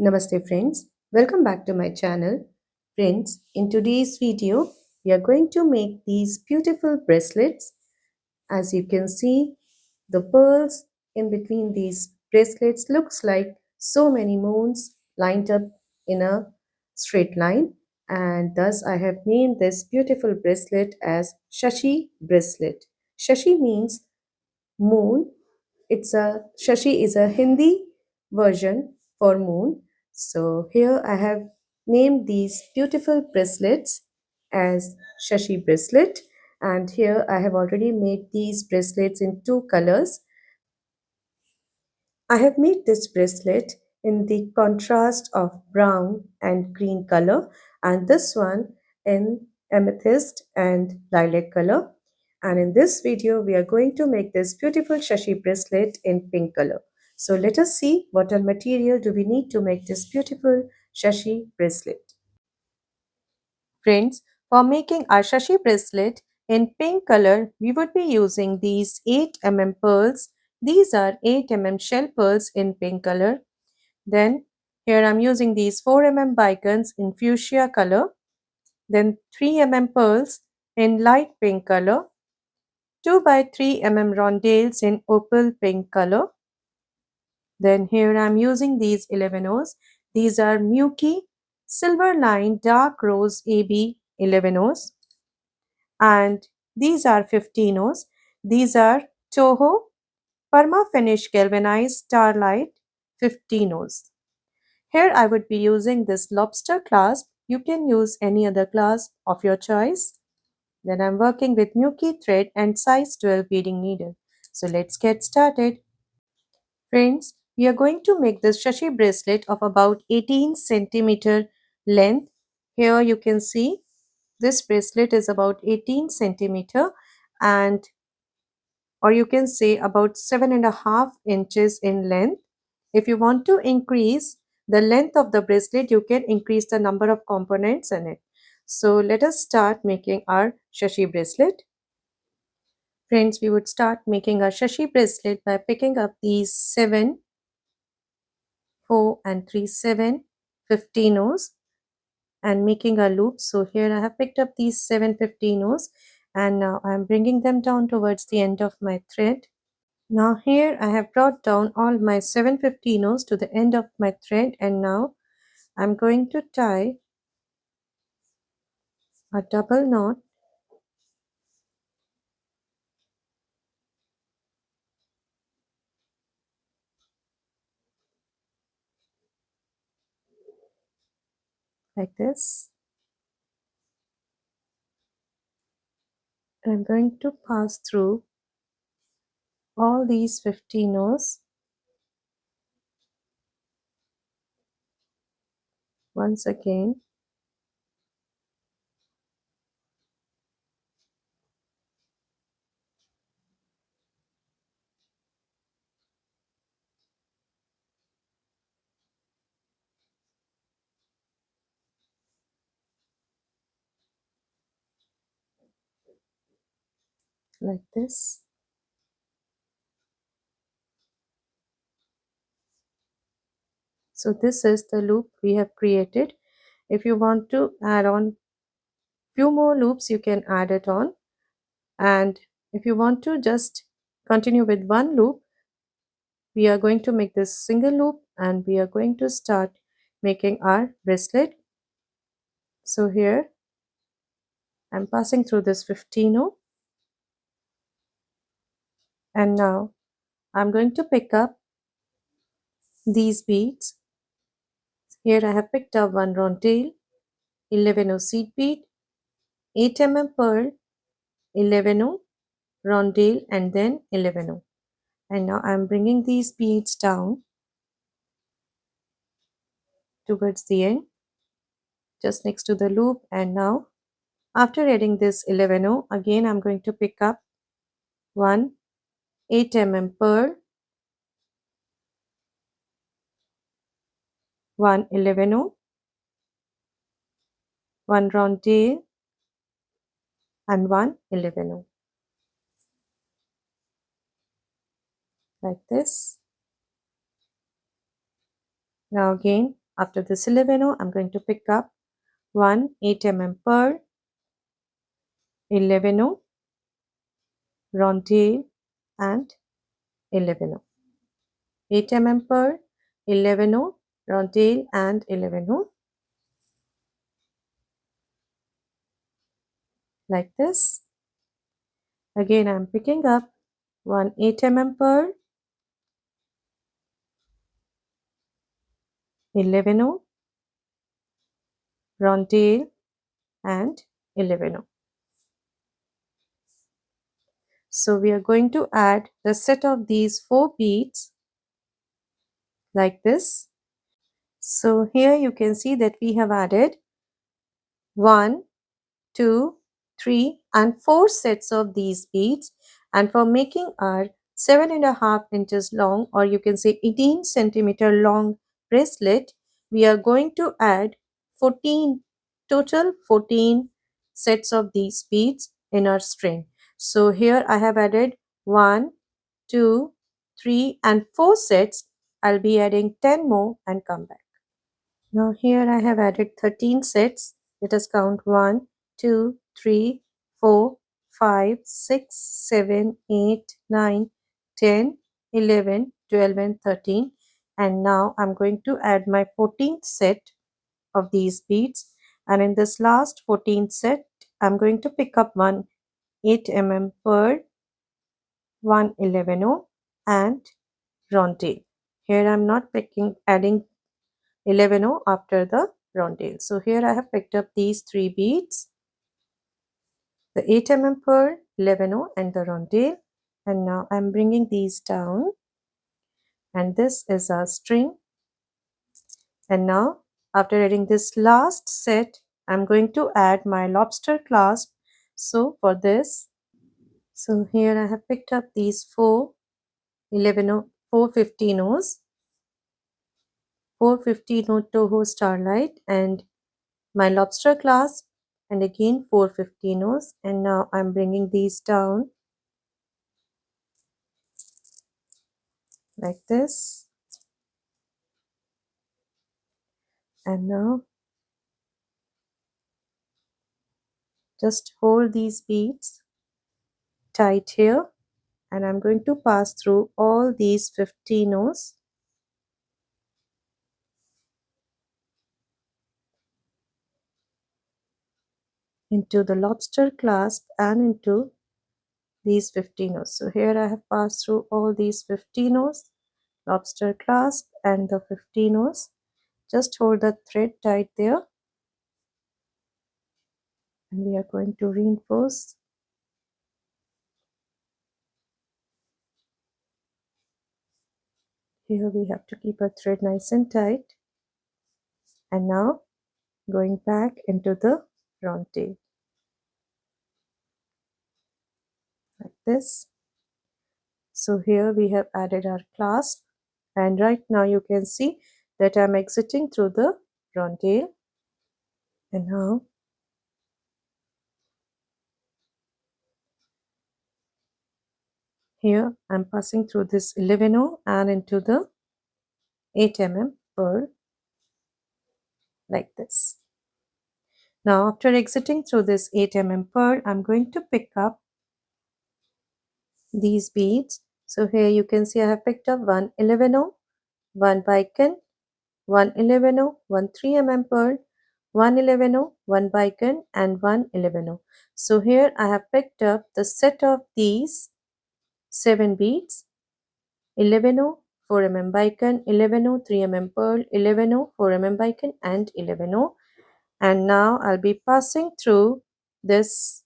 Namaste friends, welcome back to my channel. Friends, in today's video, we are going to make these beautiful bracelets. As you can see, the pearls in between these bracelets looks like so many moons lined up in a straight line, and thus I have named this beautiful bracelet as Shashi bracelet. Shashi means moon. Shashi is a Hindi version for moon. So here I have named these beautiful bracelets as Shashi bracelet, and here I have already made these bracelets in two colors. I have made this bracelet in the contrast of brown and green color, and this one in amethyst and lilac color. And in this video, we are going to make this beautiful Shashi bracelet in pink color. So let us see what all material do we need to make this beautiful Shashi bracelet. Friends, for making our Shashi bracelet in pink color, we would be using these 8 mm pearls. These are 8 mm shell pearls in pink color. Then here I'm using these 4 mm bicones in fuchsia color. Then 3 mm pearls in light pink color. 2 by 3 mm rondelles in opal pink color. Then here I'm using these 11 O's. These are Miyuki Silver Line Dark Rose AB 11 O's. And these are 15 O's. These are Toho Perma Finish Galvanized Starlight 15 O's. Here I would be using this Lobster clasp. You can use any other clasp of your choice. Then I'm working with Miyuki thread and size 12 beading needle. So let's get started. Friends, we are going to make this Shashi bracelet of about 18 centimeter length. Here you can see this bracelet is about 18 centimeter, and or you can say about 7.5 inches in length. If you want to increase the length of the bracelet, you can increase the number of components in it. So let us start making our Shashi bracelet. Friends, we would start making our Shashi bracelet by picking up these 7, 4 and 3, 7, 15 O's and making a loop. So here I have picked up these 7 15 O's, and now I am bringing them down towards the end of my thread. Now here I have brought down all my 7 15 O's to the end of my thread, and now I'm going to tie a double knot like this, and I'm going to pass through all these 15 O's once again. Like this. So this is the loop we have created. If you want to add on few more loops, you can add it on, and if you want to just continue with one loop, we are going to make this single loop and we are going to start making our bracelet. So here I'm passing through this 15 O, and now I'm going to pick up these beads. Here I have picked up one rondelle, 11 O seed bead, 8 mm pearl, 11 O rondelle, and then 11 O. And now I'm bringing these beads down towards the end, just next to the loop. And now after adding this 11 O, again I'm going to pick up one 8 mm pearl, one 11 O, one rondelle, and one 11 O, like this. Now again after this 11 I'm going to pick up one 8 pearl, 11 rondelle and 11 8 pearl, 11 rondelle and 11 like this. Again I'm picking up one 8 pearl, 11 rondelle and 11. So we are going to add the set of these 4 beads like this. So here you can see that we have added 1, 2, 3 and 4 sets of these beads, and for making our 7.5 inches long, or you can say 18 centimeter long bracelet, we are going to add 14 total 14 sets of these beads in our string. So here I have added 1, 2, 3 and 4 sets. I'll be adding 10 more and come back. Now here I have added 13 sets. Let us count 1, 2, 3, 4, 5, 6, 7, 8, 9, 10, 11, 12 and 13. And now I'm going to add my 14th set of these beads. And in this last 14th set, I'm going to pick up one 8 pearl, one 11 and rondelle. Here I'm not adding 11 after the rondelle. So here I have picked up these 3 beads, the 8 pearl, 11 and the rondelle, and now I'm bringing these down, and this is our string. And now after adding this last set, I'm going to add my lobster clasp. So for this, so here I have picked up these 4 4 15 O's, 4 15 Toho starlight and my lobster clasp, and again 4 15 O's, and now I'm bringing these down like this, and now just hold these beads tight here, and I'm going to pass through all these 15 O's into the lobster clasp and into these 15 O's. So here I have passed through all these 15 O's, lobster clasp and the 15 O's. Just hold the thread tight there, and we are going to reinforce. Here we have to keep our thread nice and tight, and now going back into the round tail like this. So here we have added our clasp, and right now you can see that I'm exiting through the round tail, and now here I'm passing through this 11 and into the 8 pearl like this. Now after exiting through this 8 pearl, I'm going to pick up these beads. So here you can see I have picked up one 11, one bicone, one 11, one 3 pearl, one 11, one bicone and one 11. So here I have picked up the set of these 7 beads, 11, 4 bicone, 11, 3 pearl, 11, 4 bicone and 11. And now I'll be passing through this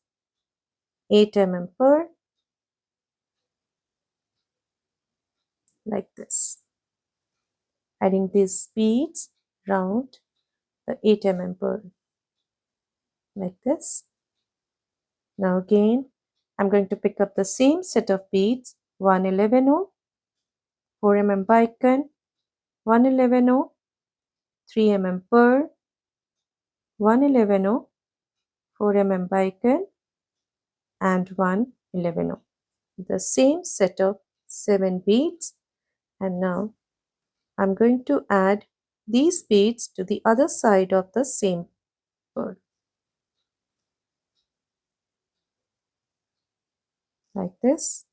8 pearl like this, adding these beads round the 8 pearl like this. Now again I'm going to pick up the same set of beads, 1 11, 4 bicone, 1 11, 3 pearl, 1 11, 4 bicone and 1 11. The same set of 7 beads, and now I'm going to add these beads to the other side of the same pearl, like this.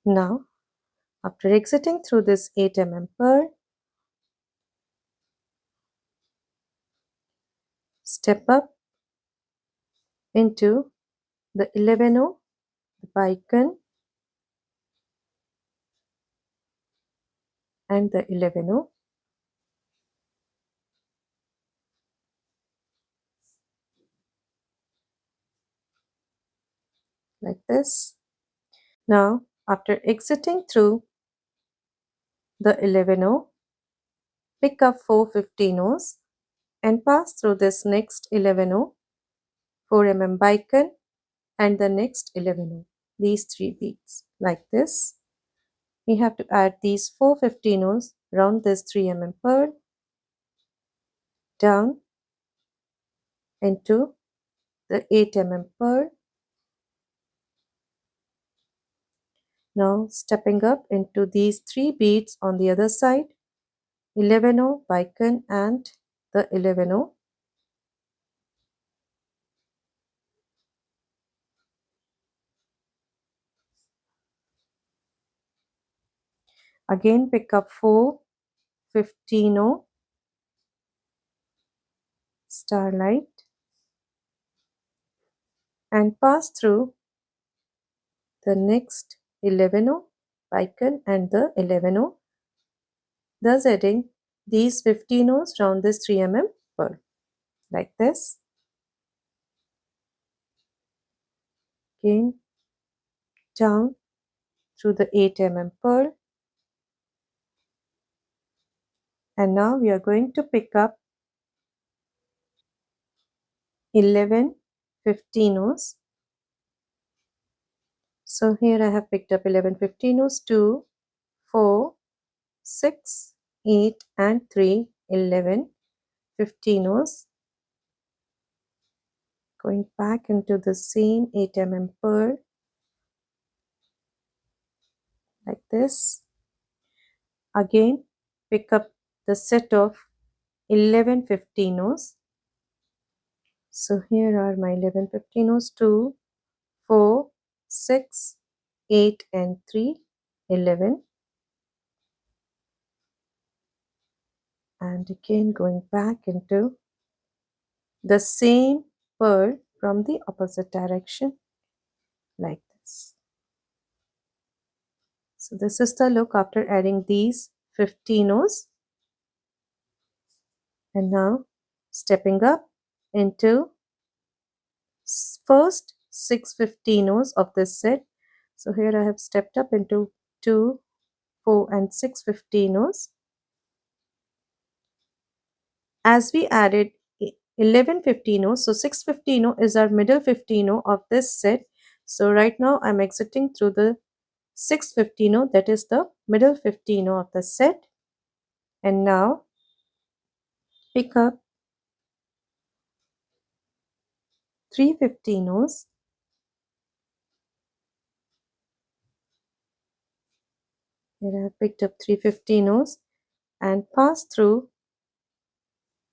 Now, after exiting through this 8 mm pearl, step up into the 11O, the bicone, and the 11O, like this. Now, after exiting through the 11O, pick up 4 15Os and pass through this next 11O, 4 mm bicone, and the next 11O. These 3 beads, like this. We have to add these 4 15Os round this 3 mm pearl down into the 8 mm pearl. Now stepping up into these 3 beads on the other side, 11O, bicone, and the 11O. Again pick up 4 15O starlight and pass through the next 11O, bicone, and the 11O, thus adding these 15Os round this 3 mm pearl, like this. Again down through the 8 mm pearl, and now we are going to pick up 11 15Os. So here I have picked up 11 15Os, 2, 4, 6, 8, and 3, 11 15Os. Going back into the same 8 mm pearl, like this. Again pick up the set of 11 15Os. So here are my 11 15Os, 2, 4, 6, 8, and 3, 11. And again going back into the same pearl from the opposite direction, like this. So this is the look after adding these 15Os. And now stepping up into first 6 15Os of this set. So here I have stepped up into 2, 4, and 6 15Os. As we added 11 15Os, so 6 15O is our middle 15O of this set. So right now I'm exiting through the 6 15O, that is the middle 15O of the set. And now pick up 3 15Os. Here I have picked up 3 15Os and pass through.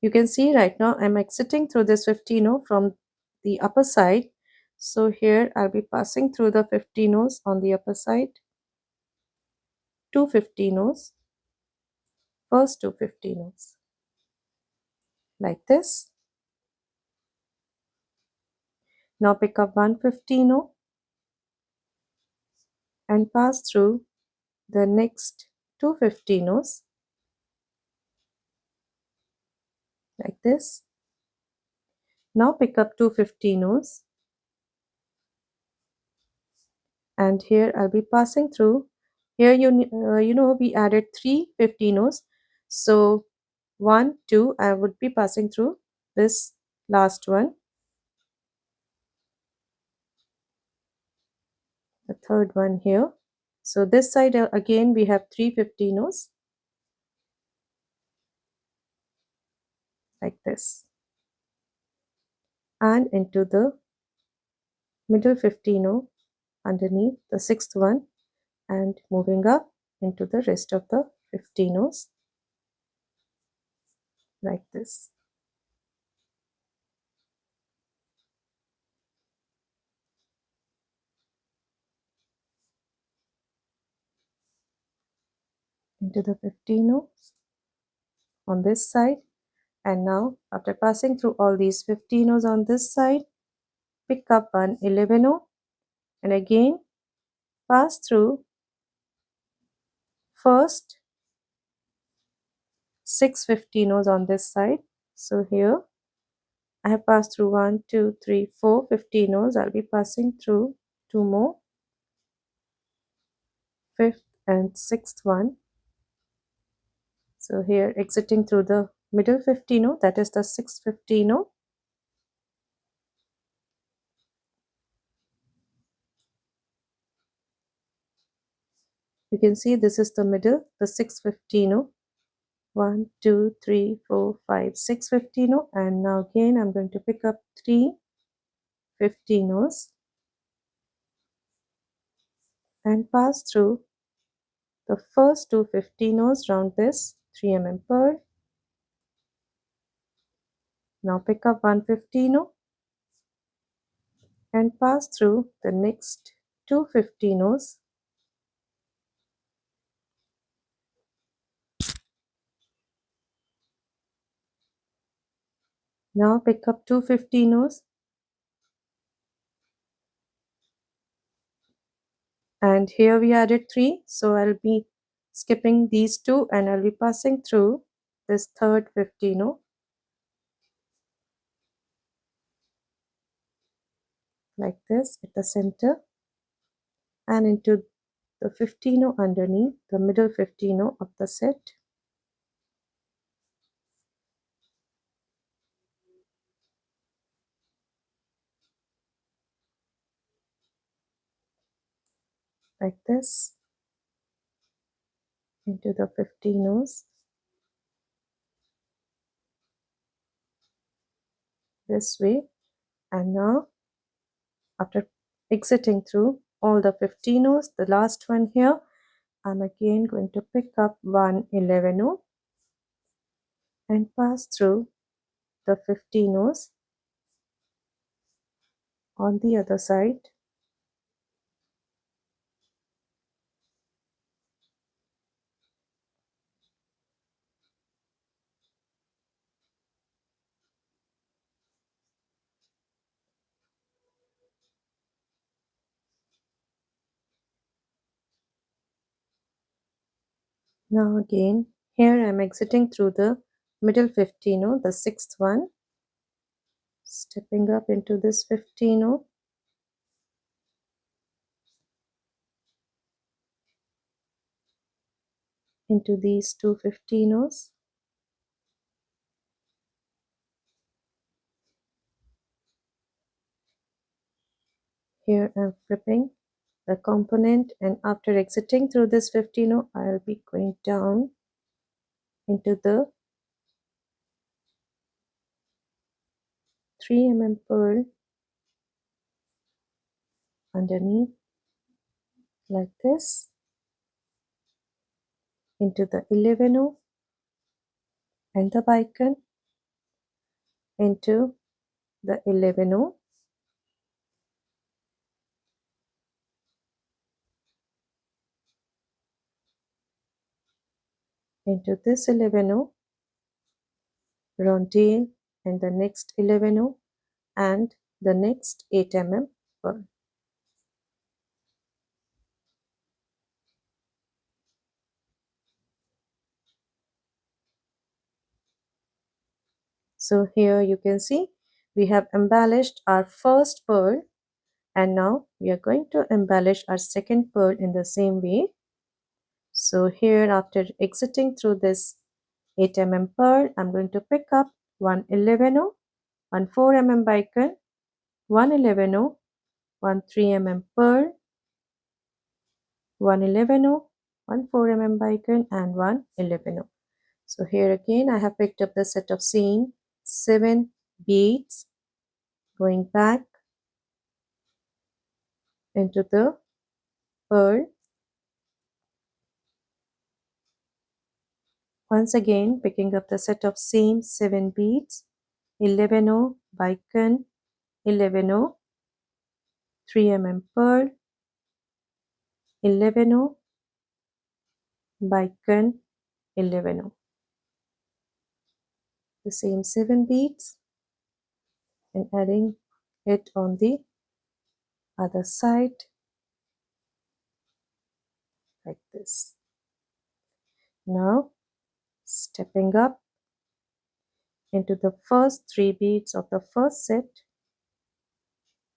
You can see right now I'm exiting through this 15O from the upper side. So here I'll be passing through the 15Os on the upper side. 2 15Os. First 2 15Os. Like this. Now pick up 1 15O and pass through the next 2 15Os, like this. Now pick up 2 15Os and here I'll be passing through. Here you know we added 3 15Os, so 1 2 I would be passing through this last one, the third one here. So this side again we have 3 15Os, like this, and into the middle 15 underneath the sixth one and moving up into the rest of the 15 like this. Into the 15 on this side, and now after passing through all these 15 on this side, pick up one 11 and again pass through first 6 15 on this side. So here I have passed through 1 2 3 4 15 I'll be passing through two more, fifth and sixth one. So here exiting through the middle 15 that is the sixth 15 you can see this is the middle, the sixth 15 1 2 3 4 5 6 15 and now again I'm going to pick up 3 15 and pass through the first two 15 round this 3 pearl. Now pick up one 15 and pass through the next two 15 Now pick up two 15 and here we added 3, so I'll be skipping these two and I'll be passing through this third 15 like this at the center and into the 15 underneath the middle 15 of the set. Like this into the 15 this way, and now after exiting through all the 15 the last one here, I'm again going to pick up one 11 and pass through the 15 on the other side. Now again here I'm exiting through the middle 15 the sixth one, stepping up into this 15 into these two 15 Here I'm flipping the component, and after exiting through this 15 I'll be going down into the 3 pearl underneath like this into the 11 and the bicon into the 11 into this 11 rondelle and the next 11 and the next 8 pearl. So here you can see we have embellished our first pearl, and now we are going to embellish our second pearl in the same way. So here after exiting through this 8 pearl, I'm going to pick up one 11 one 4 bicon, one 11 one 3 pearl, one 11 one 4 bicon and one 11. So here again I have picked up the set of same 7 beads, going back into the pearl. Once again, picking up the set of same 7 beads, 11 bicone, 11 3 pearl, 11 bicone, 11 the same 7 beads and adding it on the other side like this. Now stepping up into the first 3 beads of the first set,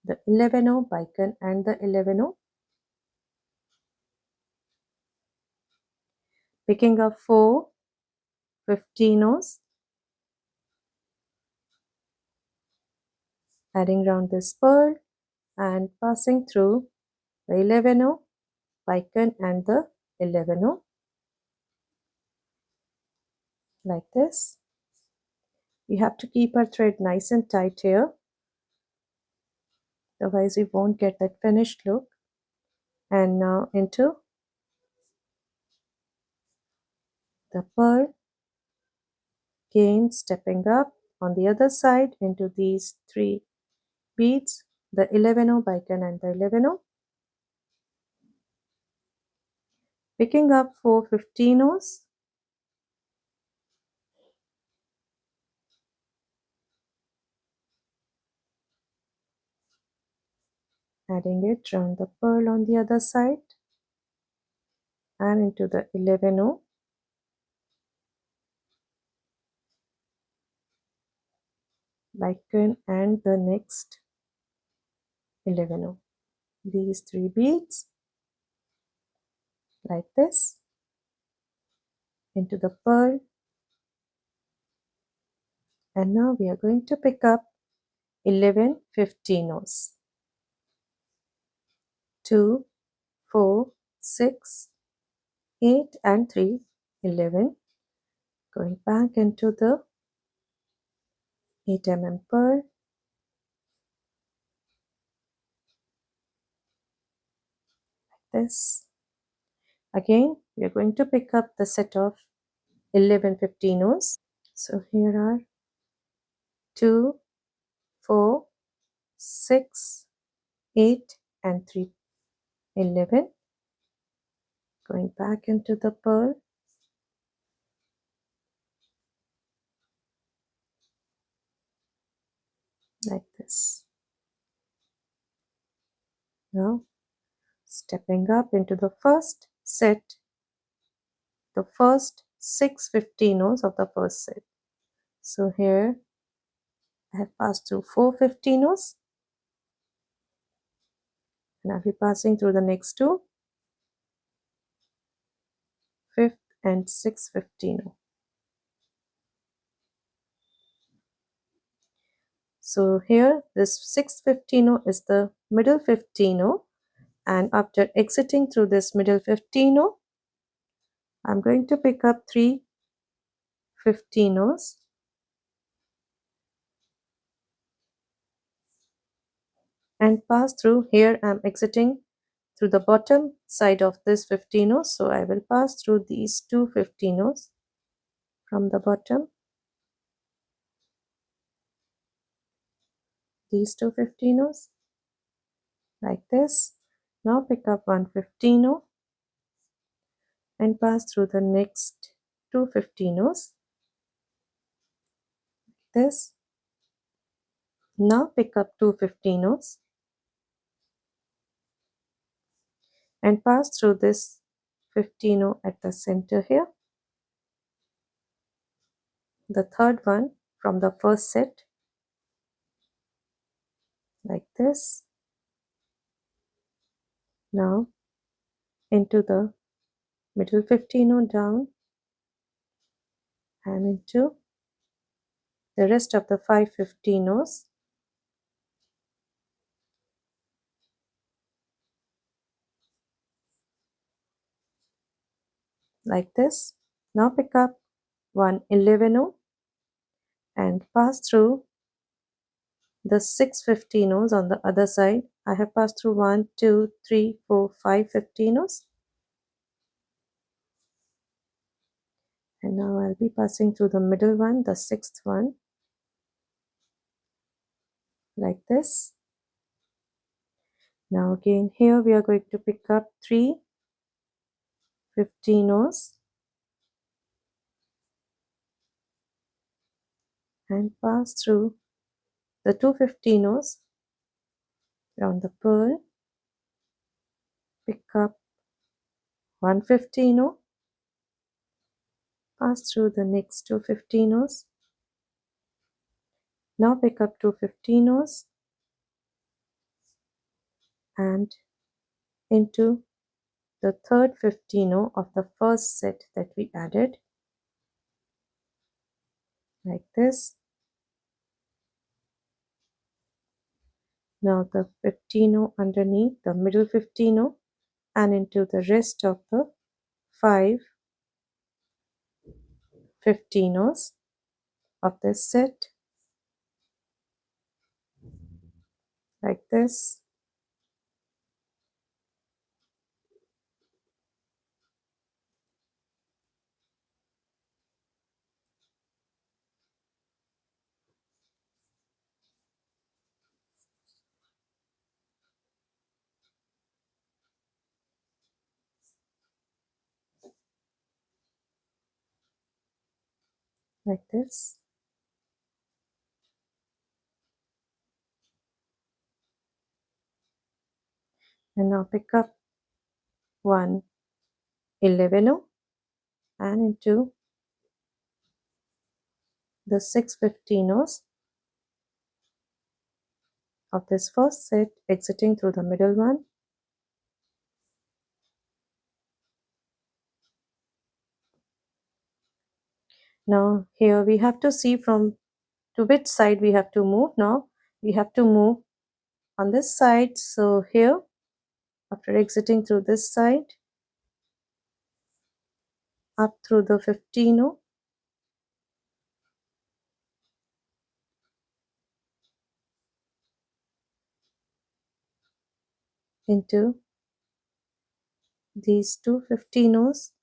the 11 bicone and the 11 picking up 4 15s, adding round this pearl and passing through the 11 bicone and the 11 like this. We have to keep our thread nice and tight here, otherwise we won't get that finished look. And now into the pearl, again stepping up on the other side into these 3 beads, the 11 bicone and the 11 picking up 4 15s, adding it round the pearl on the other side and into the 11 bicone and the next 11 these 3 beads like this into the pearl. And now we are going to pick up 11 15s, 2 4 6 8 and 3 11, going back into the 8 pearl, like this. Again we are going to pick up the set of 11 15s. So here are 2 4 6 8 and 3 11, going back into the pearl like this. Now stepping up into the first set, the first 6 15s of the first set. So here I have passed through 4 15s and I'll be passing through the next 2 5th and 6th 15. So here this 6th 15 is the middle 15, and after exiting through this middle 15, I'm going to pick up 3 15s and pass through. Here I'm exiting through the bottom side of this 15, so I will pass through these 2 15s from the bottom, these 2 15s like this. Now pick up 1 15 and pass through the next 2 15s like this. Now pick up 2 15s and pass through this 15 at the center here, the third one from the first set like this. Now into the middle 15 down and into the rest of the 5 15s like this. Now pick up 1 11 and pass through the 6 15s on the other side. I have passed through 1, 2, 3, 4, 5 15s. And now I'll be passing through the middle one, the sixth one, like this. Now again here we are going to pick up 3 15s and pass through the 2 15s around the pearl, pick up 1 15, pass through the next 2 15s. Now pick up 2 15s and into the third 15 of the first set that we added, like this. Now the 15 underneath the middle 15 and into the rest of the 5 15s of this set, like this. Like this. And now pick up 1 11 and into the 6 15s of this first set, exiting through the middle one. Now here we have to see from to which side we have to move. Now we have to move on this side. So here, after exiting through this side, up through the 15 into these 2 15s,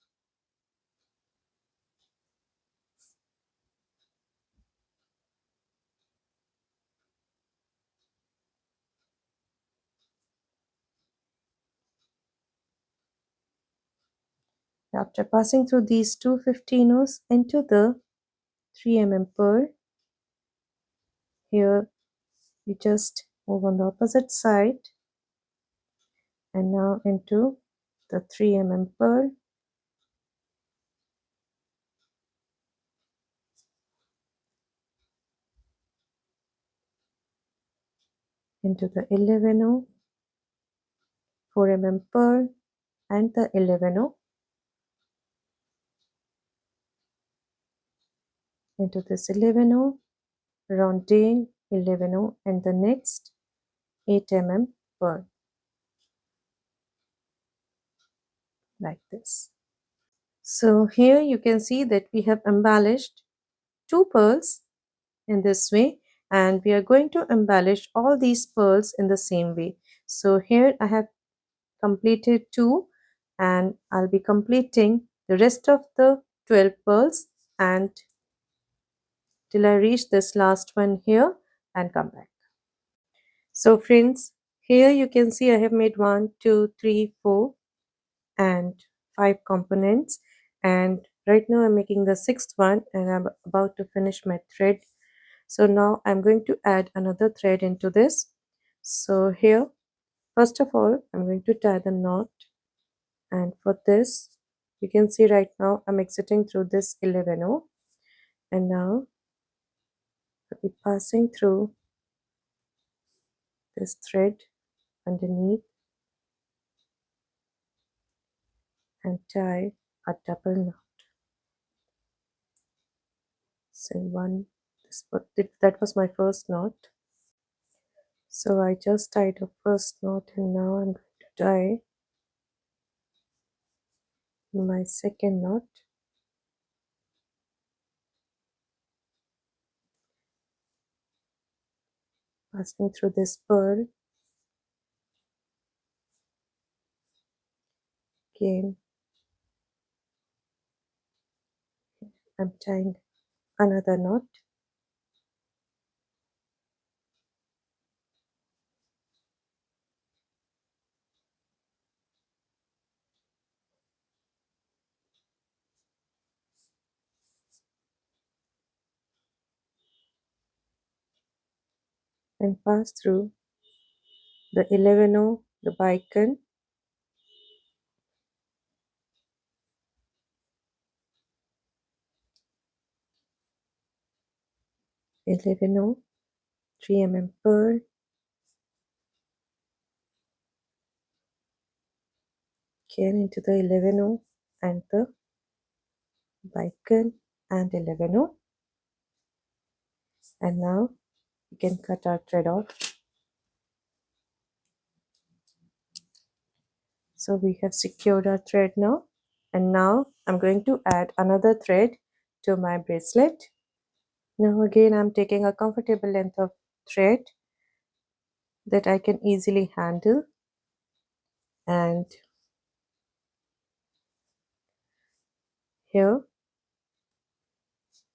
after passing through these 2 15s into the 3 pearl. Here we just move on the opposite side and now into the 3 pearl, into the 11 4 pearl and the 11 into this 11 rounding 11 and the next 8 pearl, like this. So here you can see that we have embellished 2 pearls in this way, and we are going to embellish all these pearls in the same way. So here I have completed 2 and I'll be completing the rest of the 12 pearls and till I reach this last one here and come back. So friends, here you can see I have made 1 2 3 4 and 5 components, and right now I'm making the 6th one and I'm about to finish my thread. So now I'm going to add another thread into this. So here, first of all, I'm going to tie the knot, and for this you can see right now I'm exiting through this 11 and now I'll be passing through this thread underneath and tie a double knot. So that was my first knot. So I just tied the first knot and now I'm going to tie my second knot. Passing through this pearl Again, I'm tying another knot. And pass through the 11 the bicon, 11 3 pearl, again into the 11 and the bicon and 11 and now we can cut our thread off. So we have secured our thread now, and now I'm going to add another thread to my bracelet. Now again I'm taking a comfortable length of thread that I can easily handle, and here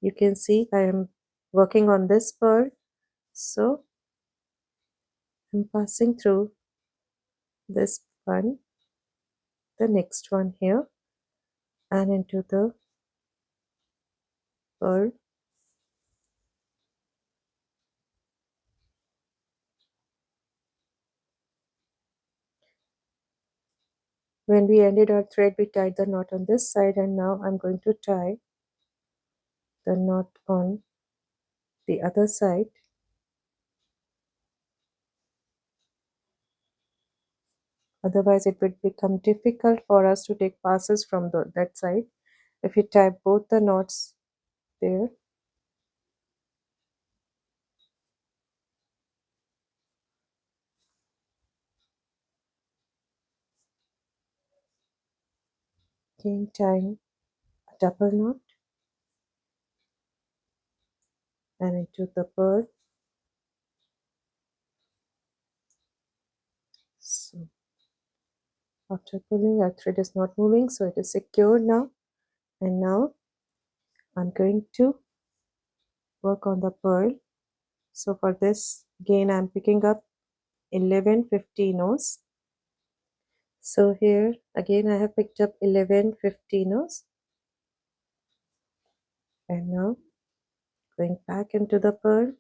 you can see I am working on this pearl, so I'm passing through this one, the next one here, and into the pearl. When we ended our thread, we tied the knot on this side, and now I'm going to tie the knot on the other side. Otherwise, it would become difficult for us to take passes from that side. If we tie both the knots there, again tying a double knot and into the pearl. So after pulling, our thread is not moving, so it is secured now. And now I'm going to work on the pearl. So for this, again I'm picking up 11 15 So here again I have picked up 11 15 and now going back into the pearl,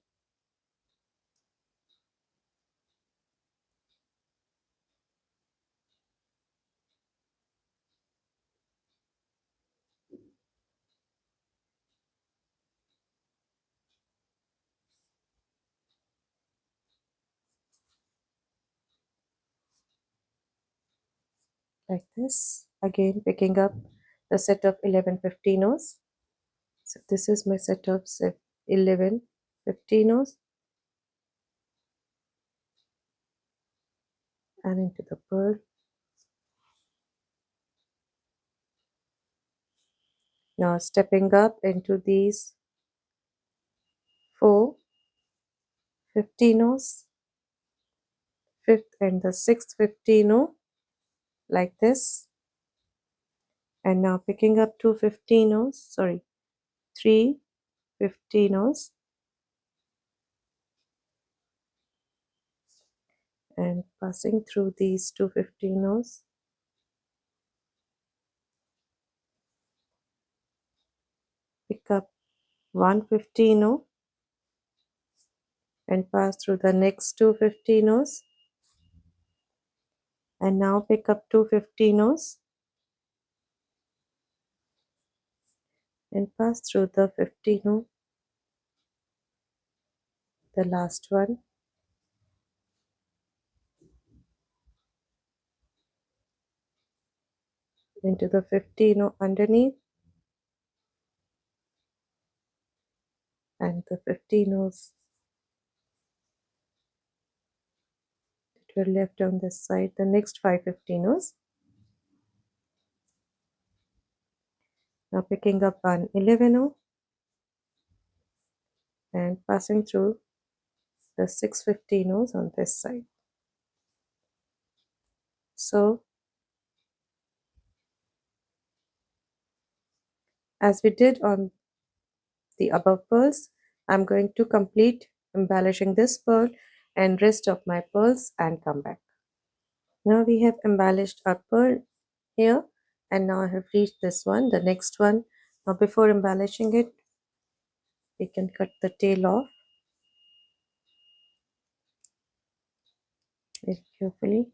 like this, again picking up the set of 11 15 So this is my set of 11 15 and into the pearl. Now stepping up into these 4 15 fifth and the sixth 15 like this, and now picking up 2 15 sorry 3 15 and passing through these 2 15 pick up 1 15 and pass through the next 2 15 and now pick up 2 15 and pass through the 15 the last one, into the 15 underneath and the 15 that were left on this side, the next 5 15. Now picking up an 11 and passing through the 6 15 on this side. So As we did on the above pearls, I'm going to complete embellishing this pearl and rest of my pearls and come back. Now we have embellished our pearl here, and now I have reached this one, the next one. Now before embellishing it, we can cut the tail off very carefully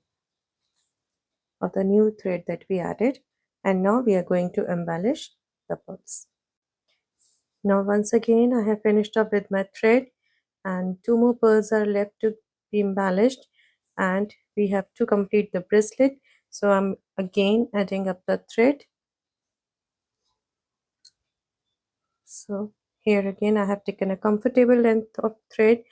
of the new thread that we added, and now we are going to embellish the pearls. Now once again I have finished up with my thread, and two more pearls are left to be embellished, and we have to complete the bracelet. So I'm again adding up the thread. So here again I have taken a comfortable length of thread.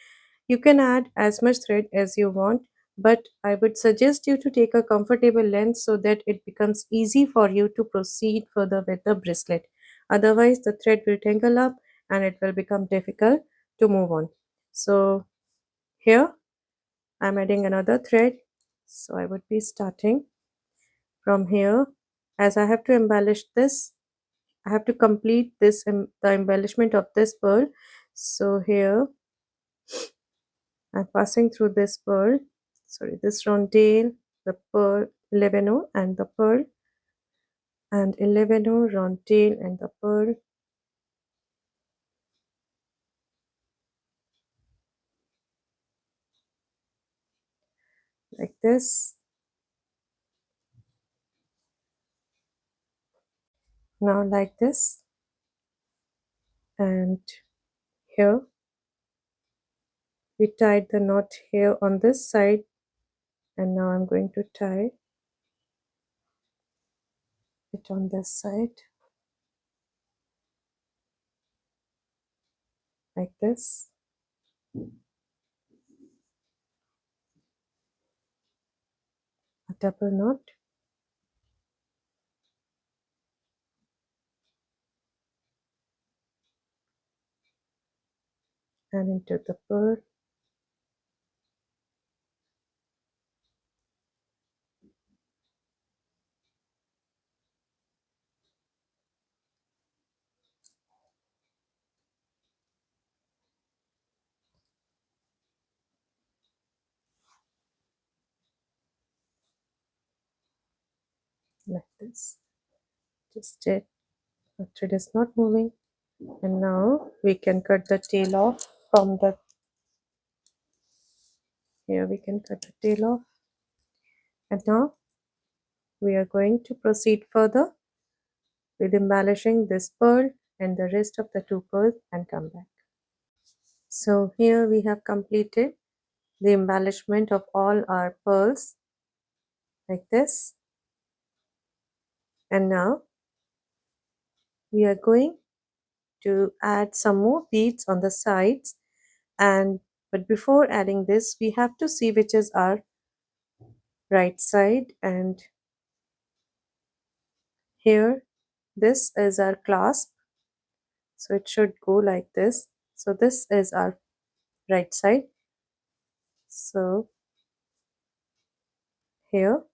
You can add as much thread as you want, but I would suggest you to take a comfortable length so that it becomes easy for you to proceed further with the bracelet. Otherwise the thread will tangle up and it will become difficult to move on. So here I'm adding another thread. So I would be starting from here. As I have to embellish this, I have to complete this the embellishment of this pearl. So here I'm passing through this pearl, sorry, this rondelle, the pearl 11 and the pearl, and 11 rondelle and the pearl, like this. Now like this, and here we tied the knot here on this side, and now I'm going to tie it on this side like this. A double knot, and into the pearl, like this. Just it, the thread is not moving, and now we can cut the tail off from the, here we can cut the tail off, and now we are going to proceed further with embellishing this pearl and the rest of the two pearls and come back. So here we have completed the embellishment of all our pearls like this, and now we are going to add some more beads on the sides, and but before adding this we have to see which is our right side, and here this is our clasp, so it should go like this. So this is our right side. So here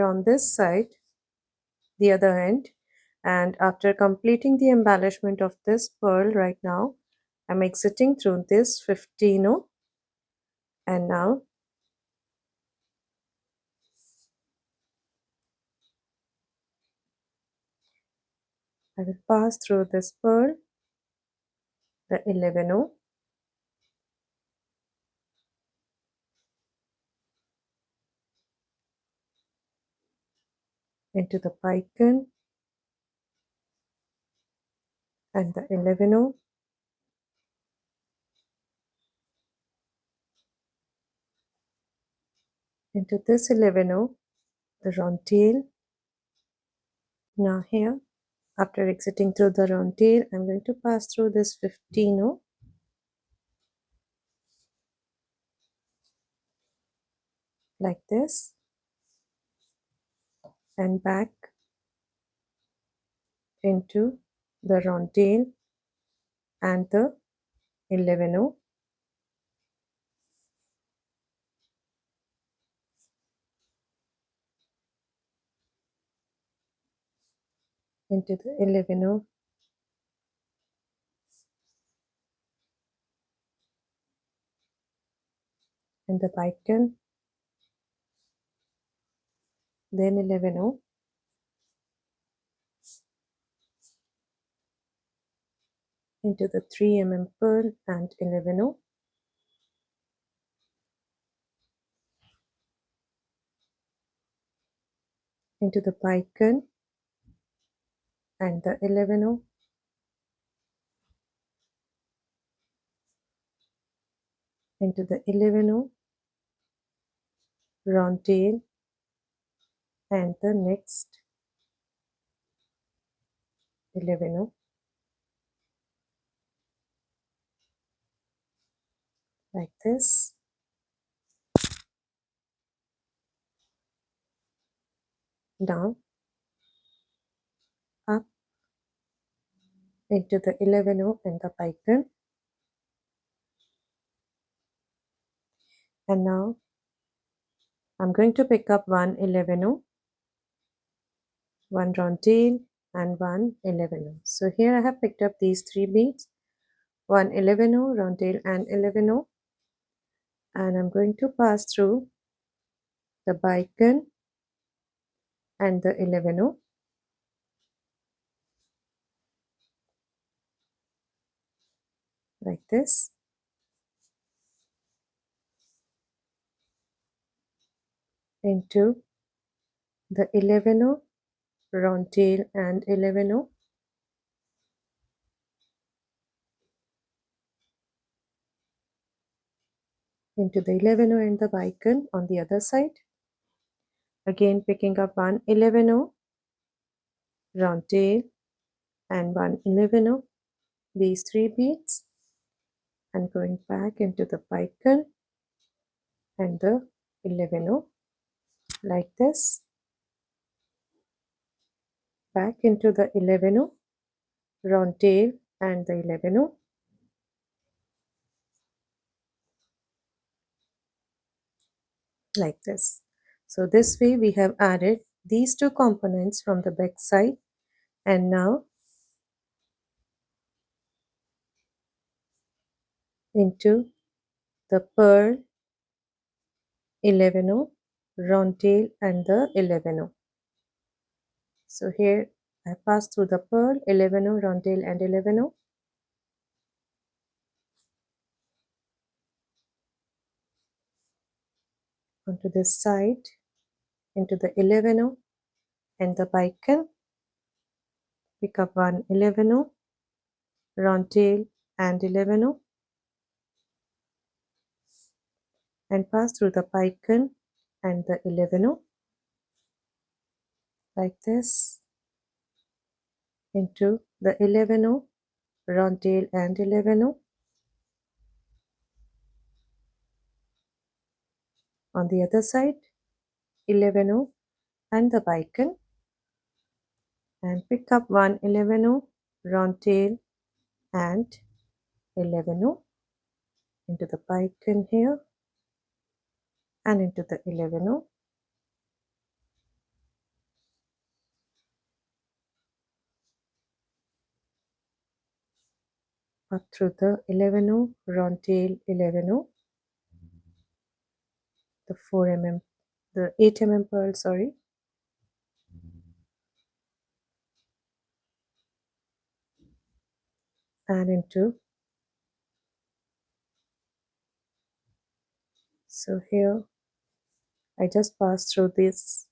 on this side, the other end, and after completing the embellishment of this pearl right now, I'm exiting through this 15, and now I will pass through this pearl, the 11, into the bicone, and the 11, into this 11, the round tail. Now here, after exiting through the round tail, I'm going to pass through this 15, like this, and back into the round tail and the 11, into the 11 and the bicon, then 11 into the 3 pearl and 11 into the bicon and the 11 into the 11 round tail and the next 11 like this. Down, up into the 11 and the bicon, and now I'm going to pick up one 11 one round tail and one 11. So here I have picked up these 3 beads, one 11 round tail and 11, and I'm going to pass through the bicon and the 11 like this, into the 11 round tail and 11 into the 11 and the bicon on the other side, again picking up one 11 round tail and one 11, these 3 beads, and going back into the bicon and the 11 like this, back into the 11 round tail and the 11 like this. So this way we have added these 2 components from the back side, and now into the pearl 11 round tail and the 11. So here I pass through the pearl 11 round tail and 11 onto this side, into the 11 and the bicon, pick up one 11 round tail and 11 and pass through the bicon and the 11 like this, into the 11 round tail and 11 on the other side, 11 and the bicon, and pick up one 11 round tail and 11 into the bicon here and into the 11 up through the 11 round tail 11, the 4 the 8 pearl, sorry, and into, so here I just pass through this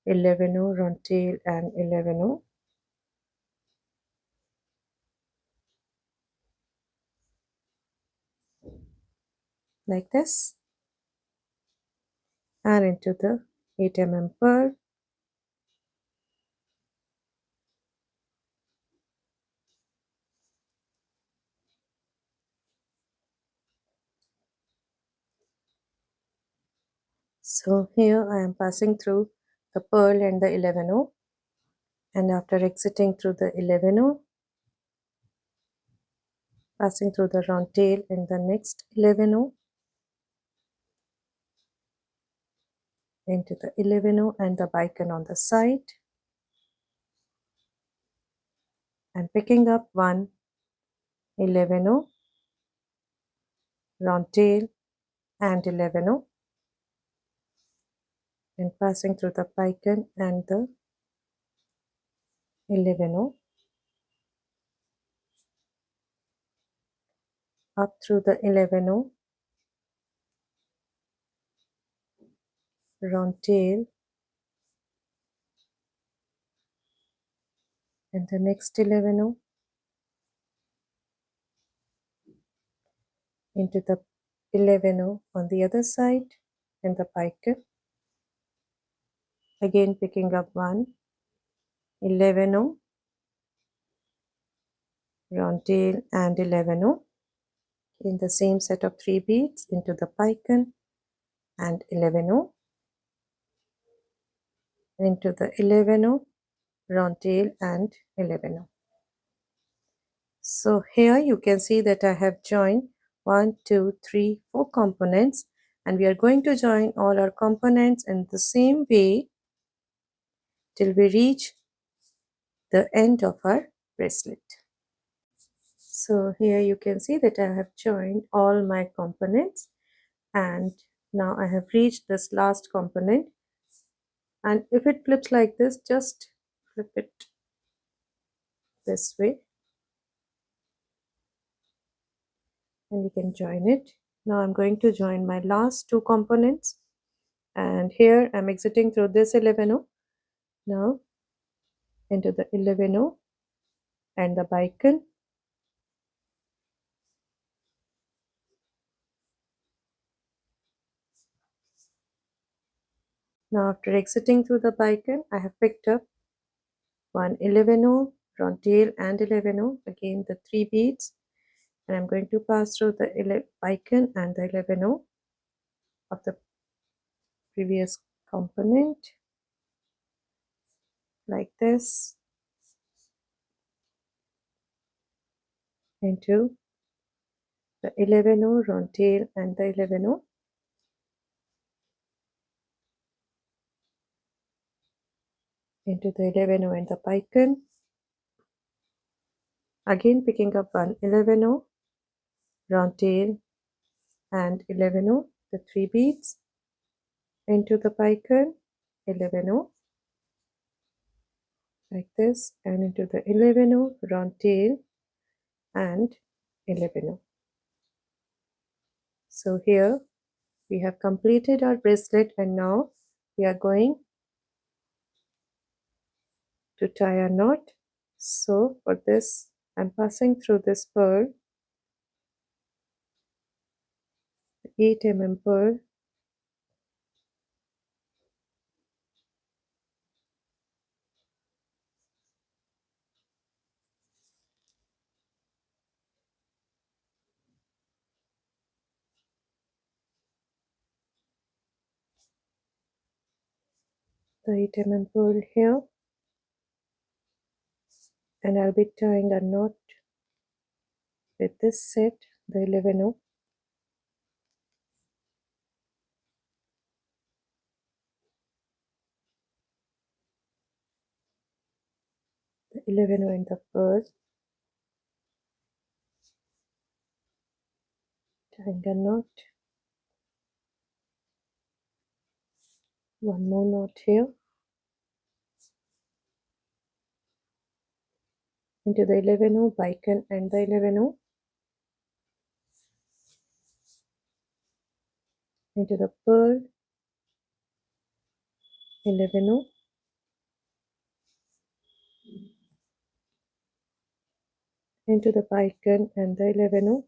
11 round tail and 11 like this, and into the 8 pearl, so here I am passing through the pearl and the 11, and after exiting through the 11, passing through the round tail and the next 11 into the 11 and the bicon on the side, and picking up one 11 round tail and 11 and passing through the bicon and the 11 up through the 11 round tail and the next 11 into the 11 on the other side and the bicon, again picking up one 11 round tail and 11 in the same set of 3 beads into the bicon and 11 into the 11 round tail and 11. So here you can see that I have joined 1, 2, 3, 4 components, and we are going to join all our components in the same way till we reach the end of our bracelet. So here you can see that I have joined all my components, and now I have reached this last component, and if it flips like this, just flip it this way and you can join it. Now I'm going to join my last 2 components, and here I'm exiting through this 11 now into the 11 and the bicon. Now after exiting through the bicon, I have picked up one 11 round tail and 11 again the 3 beads, and I'm going to pass through the bicon and the 11 of the previous component like this into the 11 round tail and the 11 into the 11 and the bicon, again picking up one 11 round tail and 11 the 3 beads into the bicon, 11 like this, and into the 11 round tail and 11. So here we have completed our bracelet, and now we are going to tie a knot. So for this I'm passing through this pearl, 8 pearl, the 8 pearl here, and I'll be tying a knot with this set, the 11 in the pearl, tying a knot, one more knot here into the 11 bicon and the 11 into the pearl, 11 into the bicon and the 11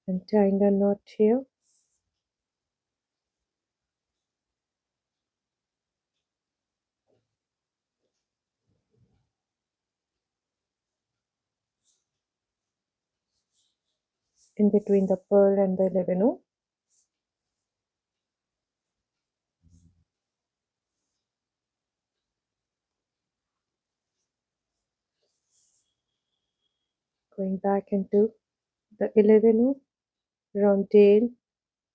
and tying a knot here, in between the pearl and the 11, going back into the 11 round tail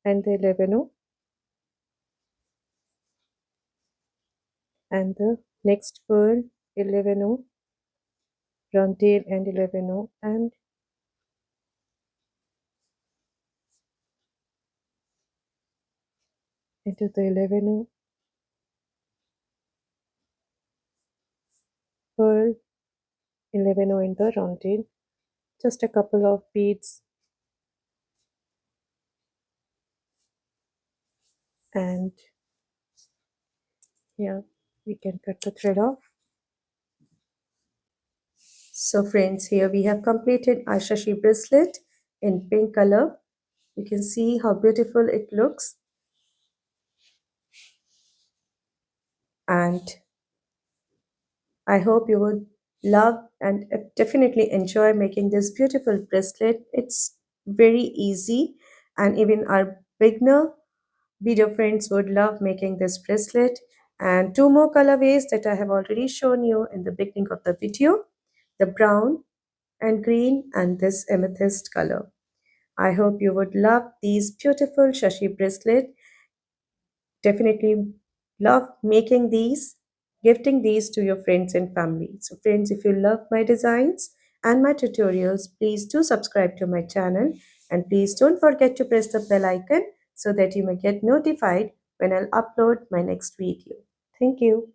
and the 11 and the next pearl 11O, round tail and 11O, and into the 11O, pearl 11O in the round tail. Just a couple of beads, and here we can cut the thread off. So friends, here we have completed our Shashi bracelet in pink color. You can see how beautiful it looks, and I hope you would love and definitely enjoy making this beautiful bracelet. It's very easy, and even our beginner video friends would love making this bracelet. And two more colorways that I have already shown you in the beginning of the video, the brown and green and this amethyst color. I hope you would love these beautiful Shashi bracelet. Definitely love making these, gifting these to your friends and family. So friends, if you love my designs and my tutorials, please do subscribe to my channel, and please don't forget to press the bell icon so that you may get notified when I'll upload my next video. Thank you.